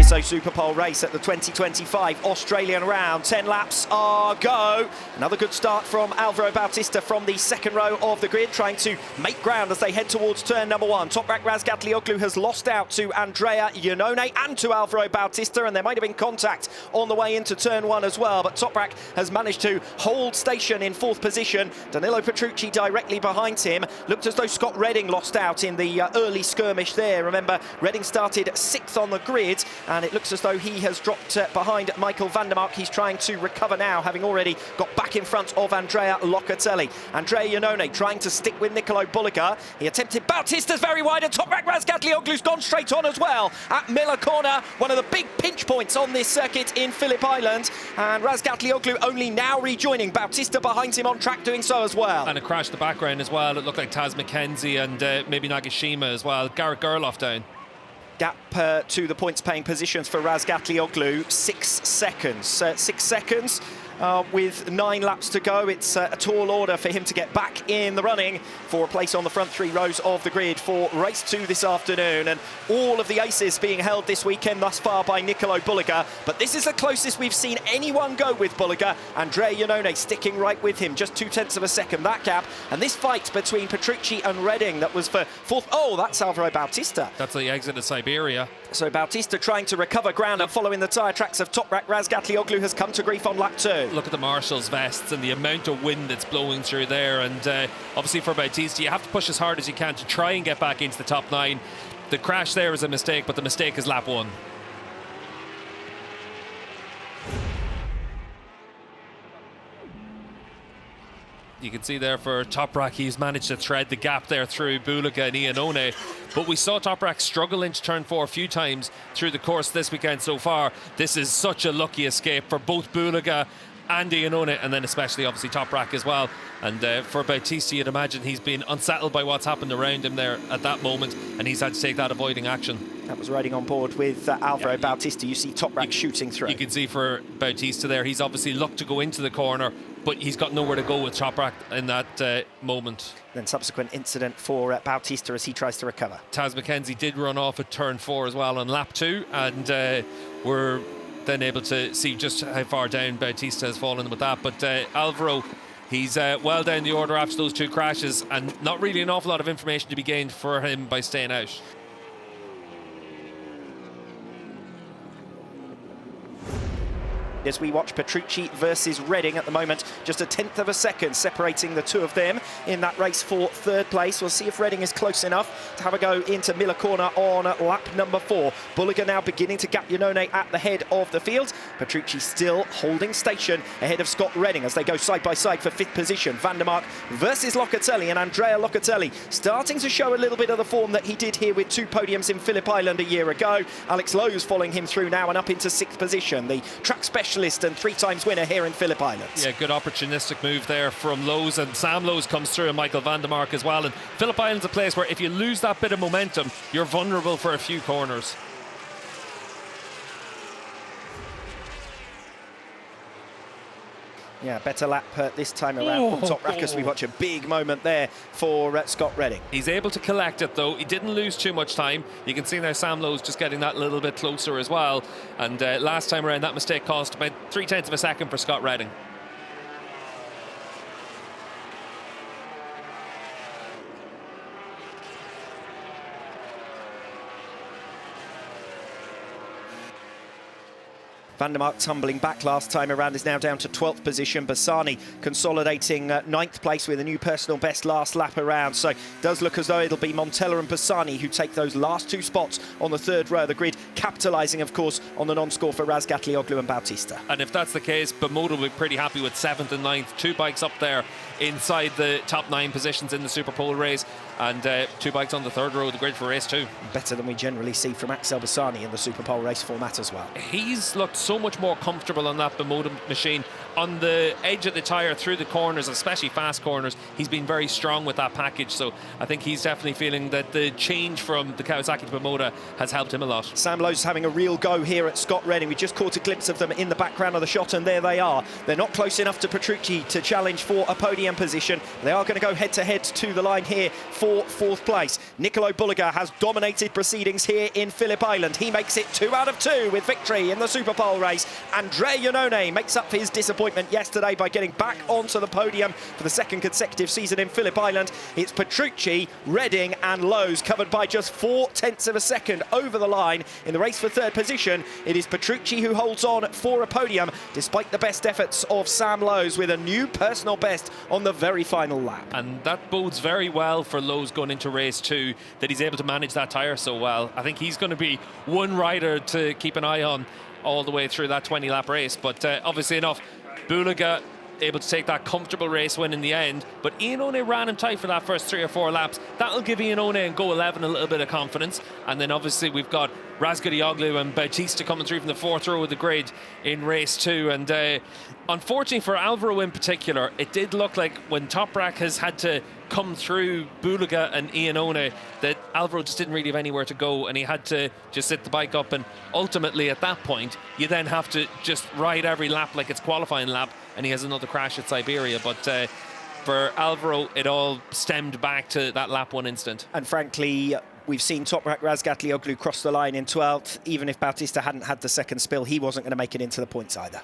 ISO Superpole Race at the 2025 Australian round. 10 laps are go. Another good start from Alvaro Bautista from the second row of the grid, trying to make ground as they head towards turn number one. Toprak Razgatlioglu has lost out to Andrea Iannone and to Alvaro Bautista, and there might have been contact on the way into turn one as well, but Toprak has managed to hold station in fourth position. Danilo Petrucci directly behind him. Looked as though Scott Redding lost out in the early skirmish there. Remember, Redding started sixth on the grid, and it looks as though he has dropped behind Michael van der Mark. He's trying to recover now, having already got back in front of Andrea Locatelli. Andrea Iannone trying to stick with Nicolo Bulliger. He attempted Bautista's very wide, and Toprak Razgatlioglu's gone straight on as well at Miller Corner, one of the big pinch points on this circuit in Phillip Island, and Razgatlioglu only now rejoining Bautista behind him on track, doing so as well. And a crash in the background as well. It looked like Taz McKenzie and maybe Nagashima as well. Garrett Gerloff down. Gap to the points-paying positions for Razgatlioglu, 6 seconds. 6 seconds with 9 laps to go. It's a tall order for him to get back in the running for a place on the front 3 rows of the grid for race 2 this afternoon. And all of the aces being held this weekend thus far by Nicolo Bulliger. But this is the closest we've seen anyone go with Bulliger. Andrea Iannone sticking right with him, just 0.2 of a second, that gap. And this fight between Petrucci and Redding, that was for fourth. Oh, that's Alvaro Bautista. That's the exit of Siberia. So Bautista trying to recover ground and following the tyre tracks of Toprak Razgatlioglu has come to grief on lap 2. Look at the Marshall's vests and the amount of wind that's blowing through there, and obviously for Bautista you have to push as hard as you can to try and get back into the top 9. The crash there is a mistake, but the mistake is lap 1. You can see there for Toprak, he's managed to thread the gap there through Bulliger and Iannone. But we saw Toprak struggle into turn 4 a few times through the course this weekend so far. This is such a lucky escape for both Bulliger and Iannone, and then especially obviously Toprak as well. And for Bautista, you'd imagine he's been unsettled by what's happened around him there at that moment, and he's had to take that avoiding action. That was riding on board with Alvaro Bautista. You see Toprak shooting through. You can see for Bautista there, he's obviously looked to go into the corner, but he's got nowhere to go with Toprak in that moment. Then subsequent incident for Bautista as he tries to recover. Taz McKenzie did run off at turn 4 as well on lap 2, and we're then able to see just how far down Bautista has fallen with that. But Alvaro, he's well down the order after those 2 crashes, and not really an awful lot of information to be gained for him by staying out. As we watch Petrucci versus Redding at the moment, just 1/10 of a second separating the two of them in that race for 3rd place. We'll see if Redding is close enough to have a go into Miller Corner on lap number 4. Bulliger now beginning to gap Iannone at the head of the field. Petrucci still holding station ahead of Scott Redding as they go side by side for 5th position. Van der Mark versus Locatelli, and Andrea Locatelli starting to show a little bit of the form that he did here with 2 podiums in Phillip Island a year ago. Alex Lowe's following him through now and up into 6th position. The track specialist and 3 times winner here in Phillip Island. Yeah, good opportunistic move there from Lowe's, and Sam Lowe's comes through, and Michael van der Mark as well. And Phillip Island's a place where if you lose that bit of momentum, you're vulnerable for a few corners. Yeah, better lap this time around for Toprak as we watch a big moment there for Scott Redding. He's able to collect it though. He didn't lose too much time. You can see now Sam Lowe's just getting that little bit closer as well. And last time around that mistake cost about 0.3 of a second for Scott Redding. Van der Mark tumbling back last time around is now down to 12th position. Bassani consolidating 9th place with a new personal best last lap around. So it does look as though it'll be Montella and Bassani who take those last 2 spots on the 3rd row of the grid, capitalising, of course, on the non-score for Razgatlioglu and Bautista. And if that's the case, Bermuda will be pretty happy with 7th and 9th. 2 bikes up there inside the top 9 positions in the Superpole Race, and 2 bikes on the 3rd row of the grid for race 2. Better than we generally see from Axel Bassani in the Superpole Race format as well. He's looked so much more comfortable on that Bermuda machine, on the edge of the tyre through the corners, especially fast corners, he's been very strong with that package. So I think he's definitely feeling that the change from the Kawasaki to Pomoda has helped him a lot. Sam Lowe's having a real go here at Scott Redding. We just caught a glimpse of them in the background of the shot, and there they are. They're not close enough to Petrucci to challenge for a podium position. They are going to go head-to-head to the line here for 4th place. Nicolo Bulliger has dominated proceedings here in Phillip Island. He makes it 2 out of 2 with victory in the Superpole race. Andre Iannone makes up for his disappointment yesterday by getting back onto the podium for the 2nd consecutive season in Phillip Island. It's Petrucci, Redding and Lowe's covered by just 0.4 of a second over the line. In the race for 3rd position, it is Petrucci who holds on for a podium despite the best efforts of Sam Lowe's, with a new personal best on the very final lap. And that bodes very well for Lowe's going into race 2, that he's able to manage that tyre so well. I think he's going to be one rider to keep an eye on all the way through that 20-lap race. But obviously enough, Bulliger able to take that comfortable race win in the end, but Iannone ran him tight for that first 3 or 4 laps. That'll give Iannone and Go 11 a little bit of confidence. And then obviously we've got Razgatlioglu and Bautista coming through from the 4th row of the grid in race 2. And unfortunately for Alvaro in particular, it did look like when Toprak has had to come through Bulliger and Iannone, that Alvaro just didn't really have anywhere to go, and he had to just sit the bike up. And ultimately at that point you then have to just ride every lap like it's qualifying lap, and he has another crash at Siberia. But for Alvaro, it all stemmed back to that lap 1 instant. And frankly, we've seen Toprak Razgatlioglu cross the line in 12th. Even if Bautista hadn't had the 2nd spill, he wasn't going to make it into the points either.